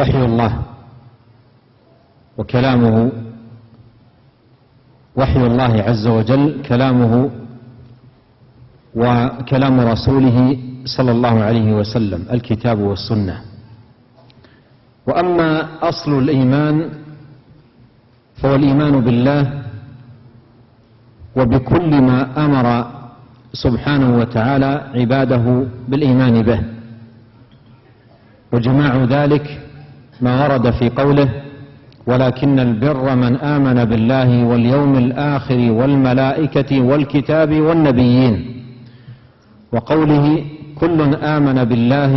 وحي الله وكلامه وحي الله عز وجل كلامه وكلام رسوله صلى الله عليه وسلم الكتاب والسنة. وأما أصل الإيمان فهو الإيمان بالله وبكل ما أمر سبحانه وتعالى عباده بالإيمان به، وجماع ذلك ما ورد في قوله ولكن البر من آمن بالله واليوم الآخر والملائكة والكتاب والنبيين، وقوله كل آمن بالله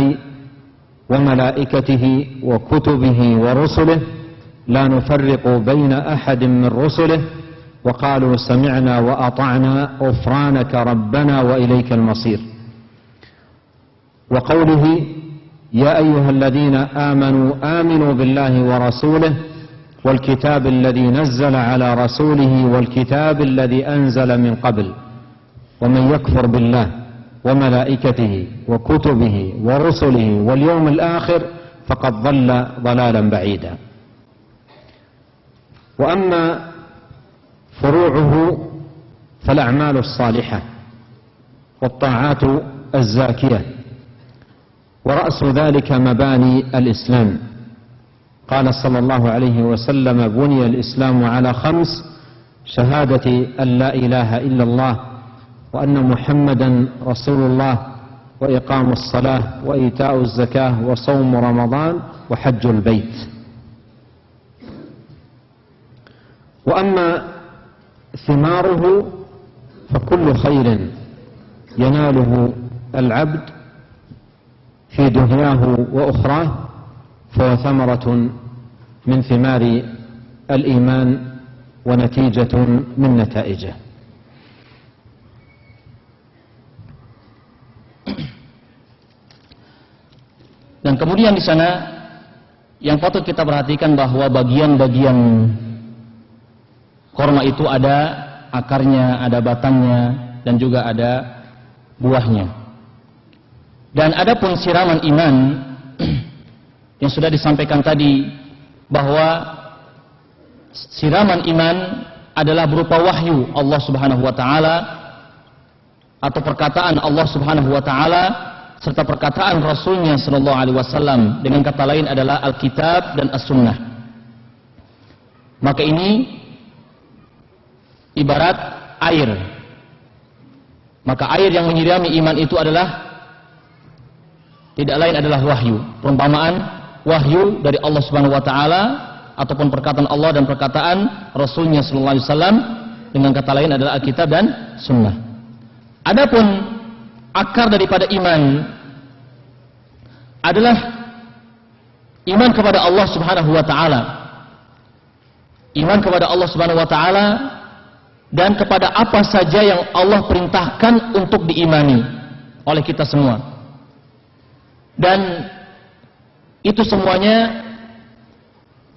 وملائكته وكتبه ورسله لا نفرق بين أحد من رسله وقالوا سمعنا وأطعنا غفرانك ربنا وإليك المصير. وقوله يا أيها الذين آمنوا آمنوا بالله ورسوله والكتاب الذي نزل على رسوله والكتاب الذي أنزل من قبل ومن يكفر بالله وملائكته وكتبه ورسله واليوم الآخر فقد ضل ضلالا بعيدا. وأما فروعه فالأعمال الصالحة والطاعات الزاكية، ورأس ذلك مباني الإسلام. قال صلى الله عليه وسلم بني الإسلام على 5: شهادة أن لا إله إلا الله وأن محمدا رسول الله وإقام الصلاة وإيتاء الزكاة وصوم رمضان وحج البيت. وأما ثماره فكل خير يناله العبد في دنياه وأخراه فهو ثمرة من ثمار الإيمان ونتيجة من نتائجه. Dan kemudian di sana yang patut kita perhatikan bahwa bagian-bagian korma itu ada akarnya, ada batangnya, dan juga ada buahnya. Dan adapun siraman iman yang sudah disampaikan tadi bahwa siraman iman adalah berupa wahyu Allah Subhanahu wa taala atau perkataan Allah Subhanahu wa taala serta perkataan Rasulnya sallallahu alaihi wasallam, dengan kata lain adalah Alkitab dan As-Sunnah. Maka ini ibarat air. Maka air yang menyirami iman itu adalah tidak lain adalah wahyu. Perumpamaan wahyu dari Allah Subhanahu wa taala ataupun perkataan Allah dan perkataan Rasulnya sallallahu alaihi wasallam, dengan kata lain adalah Alkitab dan Sunnah. Adapun akar daripada iman adalah iman kepada Allah Subhanahu wa taala. Iman kepada Allah Subhanahu wa taala dan kepada apa saja yang Allah perintahkan untuk diimani oleh kita semua. Dan itu semuanya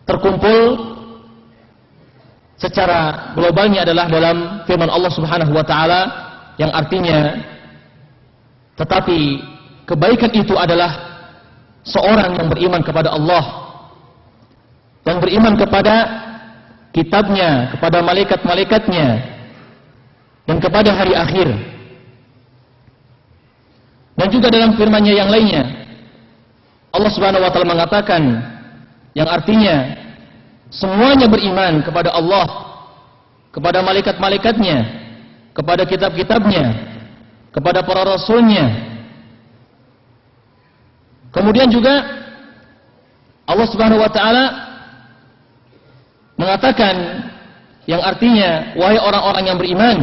terkumpul secara globalnya adalah dalam firman Allah Subhanahu wa taala yang artinya, tetapi kebaikan itu adalah seorang yang beriman kepada Allah dan beriman kepada kitabnya, kepada malaikat-malaikatnya, dan kepada hari akhir. Dan juga dalam firman-Nya yang lainnya Allah Subhanahu wa taala mengatakan yang artinya semuanya beriman kepada Allah, kepada malaikat-malaikatnya, kepada kitab-kitabnya, kepada para rasulnya. Kemudian juga Allah Subhanahu wa taala mengatakan yang artinya wahai orang-orang yang beriman,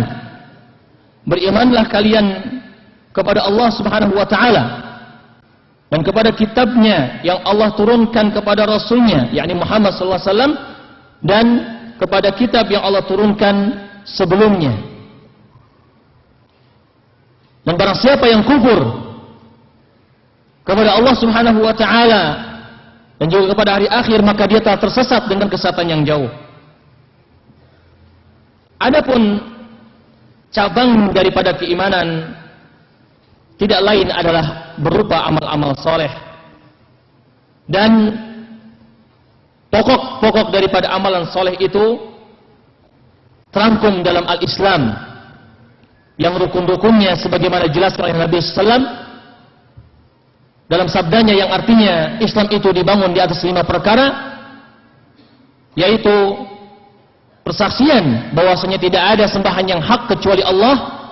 berimanlah kalian kepada Allah Subhanahu wa taala dan kepada kitabnya yang Allah turunkan kepada rasulnya, yakni Muhammad sallallahu alaihi wasallam, dan kepada kitab yang Allah turunkan sebelumnya. Dan barang siapa yang kufur kepada Allah Subhanahu wa taala dan juga kepada hari akhir, maka dia telah tersesat dengan kesesatan yang jauh. Adapun cabang daripada keimanan tidak lain adalah berupa amal-amal soleh. Dan pokok-pokok daripada amalan soleh itu terangkum dalam al-Islam, yang rukun-rukunnya sebagaimana dijelaskan oleh Nabi SAW dalam sabdanya yang artinya Islam itu dibangun di atas 5 perkara, yaitu persaksian bahwasanya tidak ada sembahan yang hak kecuali Allah,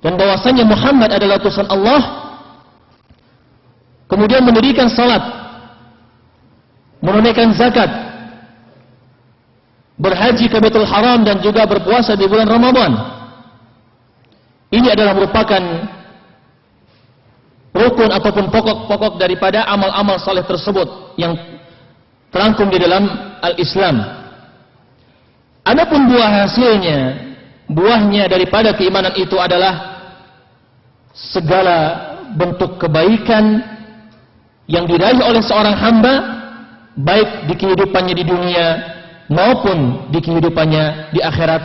dan bahwasanya Muhammad adalah utusan Allah. Kemudian mendirikan salat, menunaikan zakat, berhaji ke Baitul Haram, dan juga berpuasa di bulan Ramadan. Ini adalah merupakan rukun ataupun pokok-pokok daripada amal-amal saleh tersebut yang terangkum di dalam al-Islam. Adapun buahnya daripada keimanan itu adalah segala bentuk kebaikan yang diraih oleh seorang hamba, baik di kehidupannya di dunia maupun di kehidupannya di akhirat.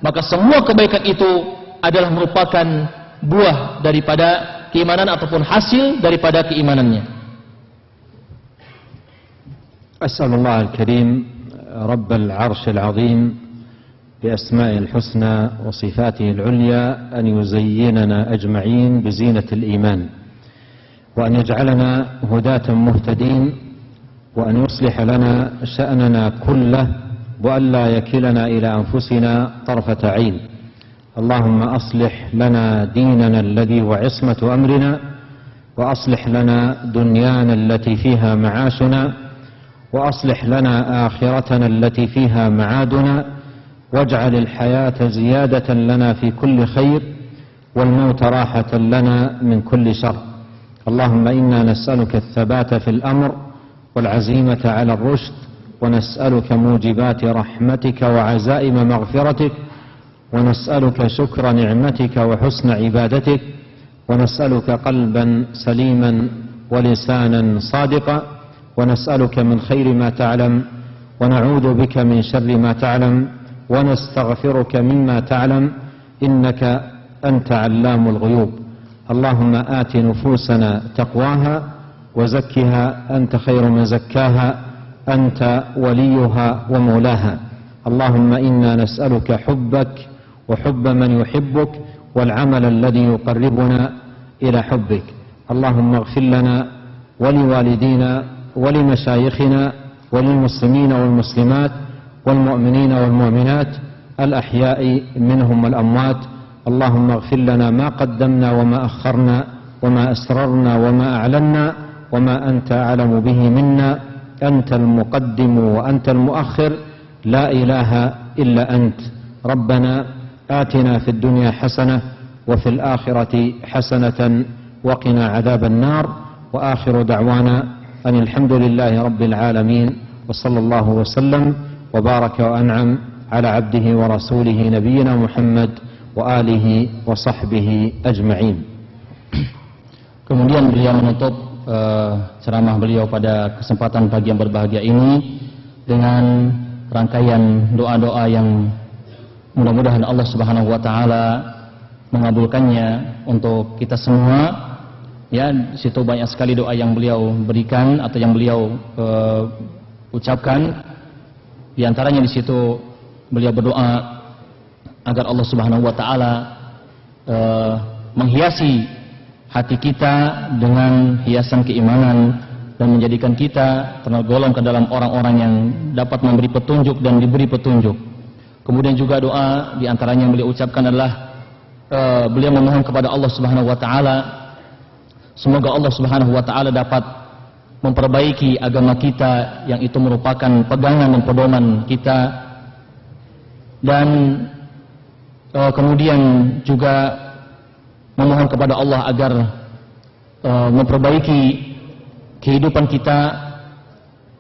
Maka semua kebaikan itu adalah merupakan buah daripada keimanan ataupun hasil daripada keimanannya. As'alullah al-Karim Rabbal 'Arsyil 'Azim بأسمائه الحسنى وصفاته العليا أن يزيننا أجمعين بزينة الإيمان، وأن يجعلنا هداة مهتدين، وأن يصلح لنا شأننا كله، وأن لا يكلنا إلى أنفسنا طرفة عين. اللهم أصلح لنا ديننا الذي هو عصمة أمرنا، وأصلح لنا دنيانا التي فيها معاشنا، وأصلح لنا آخرتنا التي فيها معادنا، واجعل الحياة زيادة لنا في كل خير، والموت راحة لنا من كل شر. اللهم إنا نسألك الثبات في الأمر والعزيمة على الرشد، ونسألك موجبات رحمتك وعزائم مغفرتك، ونسألك شكر نعمتك وحسن عبادتك، ونسألك قلبا سليما ولسانا صادقا، ونسألك من خير ما تعلم، ونعوذ بك من شر ما تعلم، ونستغفرك مما تعلم، إنك أنت علام الغيوب. اللهم آت نفوسنا تقواها وزكها أنت خير من زكاها، أنت وليها ومولاها. اللهم إنا نسألك حبك وحب من يحبك، والعمل الذي يقربنا إلى حبك. اللهم اغفر لنا ولوالدينا ولمشايخنا وللمسلمين والمسلمات والمؤمنين والمؤمنات الأحياء منهم والأموات. اللهم اغفر لنا ما قدمنا وما أخرنا وما أسررنا وما أعلنا وما أنت أعلم به منا. أنت المقدم وأنت المؤخر، لا إله إلا أنت. ربنا آتنا في الدنيا حسنة وفي الآخرة حسنة وقنا عذاب النار. وآخر دعوانا أن الحمد لله رب العالمين، وصلى الله وسلم وبارك وأنعم على عبده ورسوله نبينا محمد وآله وصحبه أجمعين. Kemudian beliau menutup ceramah beliau pada kesempatan pagi yang berbahagia ini dengan rangkaian doa-doa yang mudah-mudahan Allah Subhanahu wa taala mengabulkannya untuk kita semua. Ya, di situ banyak sekali doa yang beliau berikan atau yang beliau ucapkan. Di antaranya di situ beliau berdoa agar Allah Subhanahu wa taala menghiasi hati kita dengan hiasan keimanan dan menjadikan kita tergolong ke dalam orang-orang yang dapat memberi petunjuk dan diberi petunjuk. Kemudian juga doa di antaranya yang beliau ucapkan adalah beliau memohon kepada Allah Subhanahu wa taala semoga Allah Subhanahu wa taala dapat memperbaiki agama kita yang itu merupakan pegangan dan pedoman kita, dan kemudian juga memohon kepada Allah agar memperbaiki kehidupan kita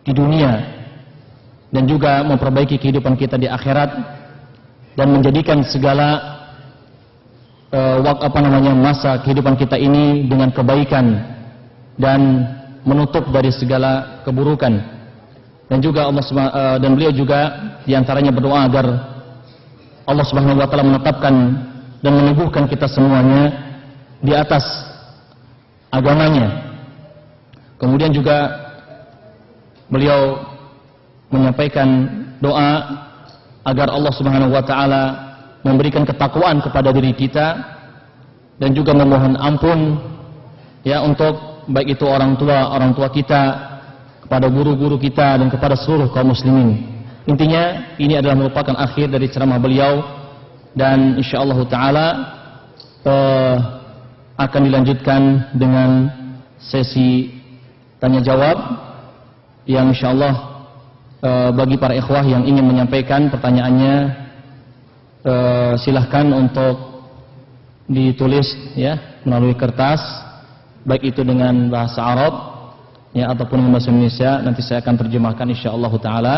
di dunia dan juga memperbaiki kehidupan kita di akhirat, dan menjadikan segala masa kehidupan kita ini dengan kebaikan dan menutup dari segala keburukan. Dan juga dan beliau juga diantaranya berdoa agar Allah Subhanahu wa taala menetapkan dan meneguhkan kita semuanya di atas agamanya. Kemudian juga beliau menyampaikan doa agar Allah Subhanahu wa taala memberikan ketakwaan kepada diri kita dan juga memohon ampun ya untuk baik itu orang tua kita, kepada guru-guru kita dan kepada seluruh kaum muslimin. Intinya ini adalah merupakan akhir dari ceramah beliau dan insyaallah taala akan dilanjutkan dengan sesi tanya jawab yang insyaallah bagi para ikhwah yang ingin menyampaikan pertanyaannya silahkan untuk ditulis ya melalui kertas, baik itu dengan bahasa Arab ya ataupun dengan bahasa Indonesia. Nanti saya akan terjemahkan insyaallah taala.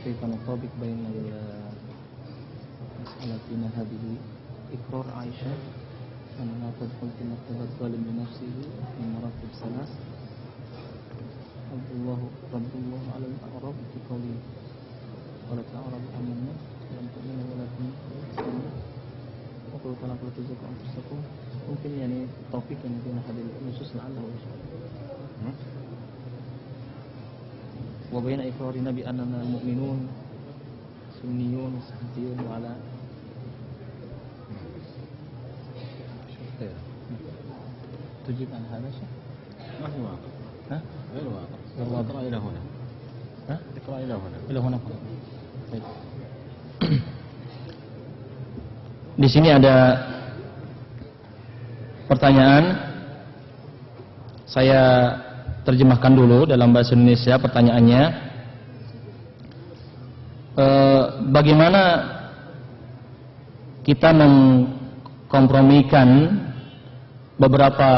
كيف نطابق بين مسألتنا هذه إقرار عائشة أنها تدخل في مرتبة ظالم لنفسه من مراتب ثلاث رد الله على الأعراب في قوله قالت الأعراب آمنا لم تؤمنوا ولكن وقالوا فلا تزكوا أنفسكم. ممكن يعني التوفيق بين هذه النصوص لعله وبين إقرارنا بأننا المؤمنون سنيون وسحتيون وعلى تجيب عن هذا شيء؟ ما هو واقع. ها؟ غير واقع. اقرأ إلى هنا. ها؟ اقرأ إلى هنا. إلى هنا. Baik. Di sini ada pertanyaan. Saya terjemahkan dulu dalam bahasa Indonesia pertanyaannya. Bagaimana kita mengkompromikan beberapa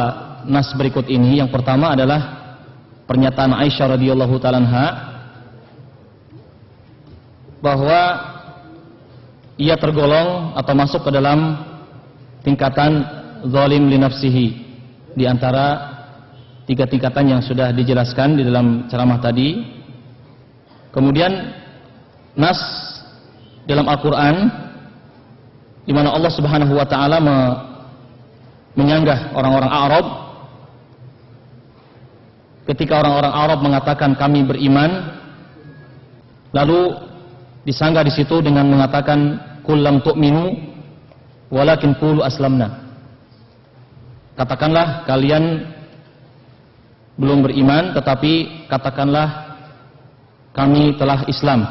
nas berikut ini? Yang pertama adalah pernyataan Aisyah radhiyallahu ta'ala anha bahwa ia tergolong atau masuk ke dalam tingkatan zalim li nafsihi di antara tiga tingkatan yang sudah dijelaskan di dalam ceramah tadi. Kemudian nas dalam Al-Quran di mana Allah Subhanahu wa taala menyanggah orang-orang Arab ketika orang-orang Arab mengatakan kami beriman, lalu disanggah di situ dengan mengatakan qul lam tu'minu walakin qulu aslamna. Katakanlah kalian belum beriman, tetapi katakanlah kami telah Islam.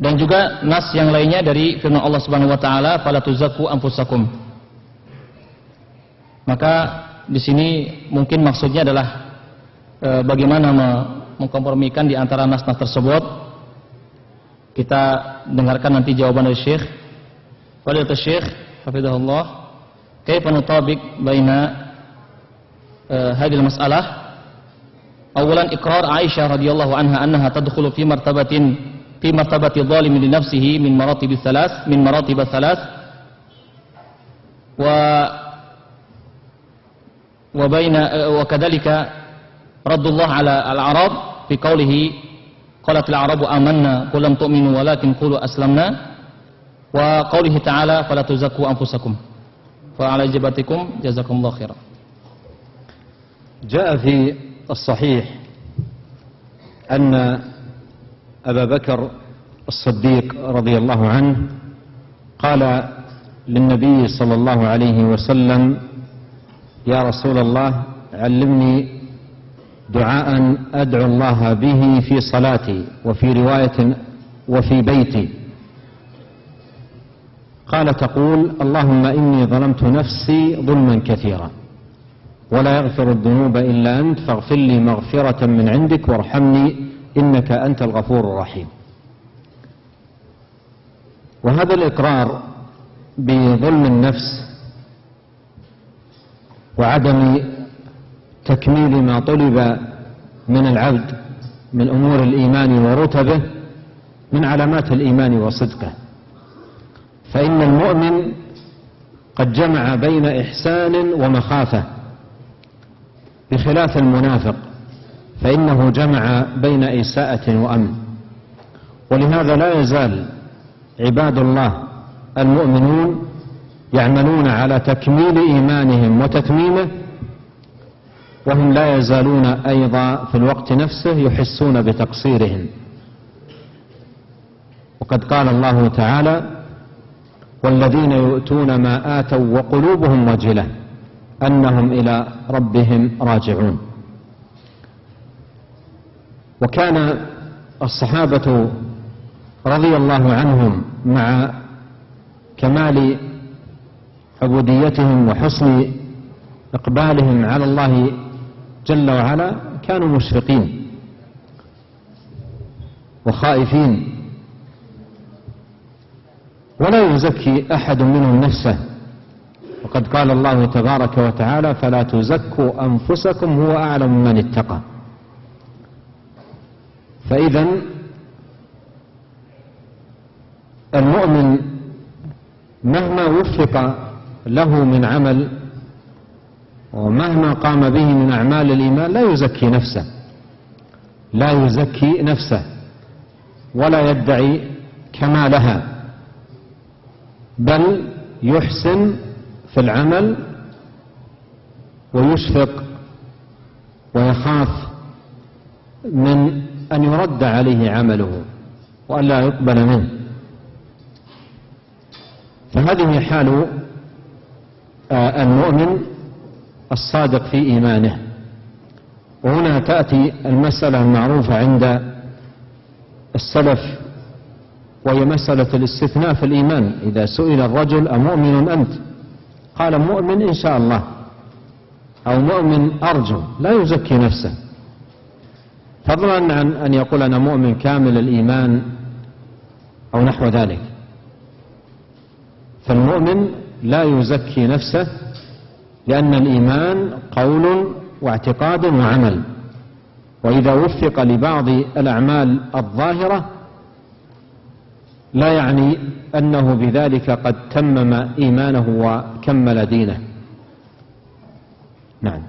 Dan juga nas yang lainnya dari firman Allah Subhanahu wa taala, fala tuzakku anfusakum. Maka di sini mungkin maksudnya adalah bagaimana mengkompromikan di antara nas-nas tersebut. Kita dengarkan nanti jawaban dari Syekh. Fadilatul Syekh hafizahullah, kaifa nutabiq baina هذه المسألة. أولا إقرار عائشة رضي الله عنها أنها تدخل في مرتبة ظالم لنفسه من مراتب الثلاث وكذلك رد الله على الأعراب في قوله قالت الأعراب آمنا قل لم تؤمنوا ولكن قولوا أسلمنا وقوله تعالى فلا تزكوا أنفسكم. فعلى إجابتكم جزاكم الله خيرا. جاء في الصحيح أن أبا بكر الصديق رضي الله عنه قال للنبي صلى الله عليه وسلم يا رسول الله علمني دعاء أدعو الله به في صلاتي وفي رواية وفي بيتي. قال تقول اللهم إني ظلمت نفسي ظلما كثيرا ولا يغفر الذنوب إلا أنت فاغفر لي مغفرة من عندك وارحمني إنك أنت الغفور الرحيم. وهذا الإقرار بظلم النفس وعدم تكميل ما طلب من العبد من أمور الإيمان ورتبه من علامات الإيمان وصدقه. فإن المؤمن قد جمع بين إحسان ومخافة بخلاف المنافق، فإنه جمع بين إساءة وأمن. ولهذا لا يزال عباد الله المؤمنون يعملون على تكميل إيمانهم وتتميمه، وهم لا يزالون أيضا في الوقت نفسه يحسون بتقصيرهم. وقد قال الله تعالى: والذين يؤتون ما آتوا وقلوبهم وجلة أنهم إلى ربهم راجعون. وكان الصحابة رضي الله عنهم مع كمال عبوديتهم وحسن إقبالهم على الله جل وعلا كانوا مشفقين وخائفين، ولا يزكي أحد منهم نفسه. وقد قال الله تبارك وتعالى: فلا تزكوا أنفسكم هو أعلم من اتقى. فإذا المؤمن مهما وفق له من عمل ومهما قام به من أعمال الإيمان لا يزكي نفسه ولا يدعي كمالها، بل يحسن في العمل ويشفق ويخاف من أن يرد عليه عمله وأن لا يقبل منه. فهذه حال المؤمن الصادق في إيمانه. وهنا تأتي المسألة المعروفة عند السلف، وهي مسألة الاستثناء في الإيمان. إذا سئل الرجل: أمؤمن أنت؟ قال: مؤمن إن شاء الله، أو مؤمن أرجو، لا يزكي نفسه، فضلا عن أن يقول أنا مؤمن كامل الإيمان أو نحو ذلك. فالمؤمن لا يزكي نفسه، لأن الإيمان قول واعتقاد وعمل، وإذا وفق لبعض الأعمال الظاهرة لا يعني أنه بذلك قد تمم إيمانه وكمل دينه. نعم.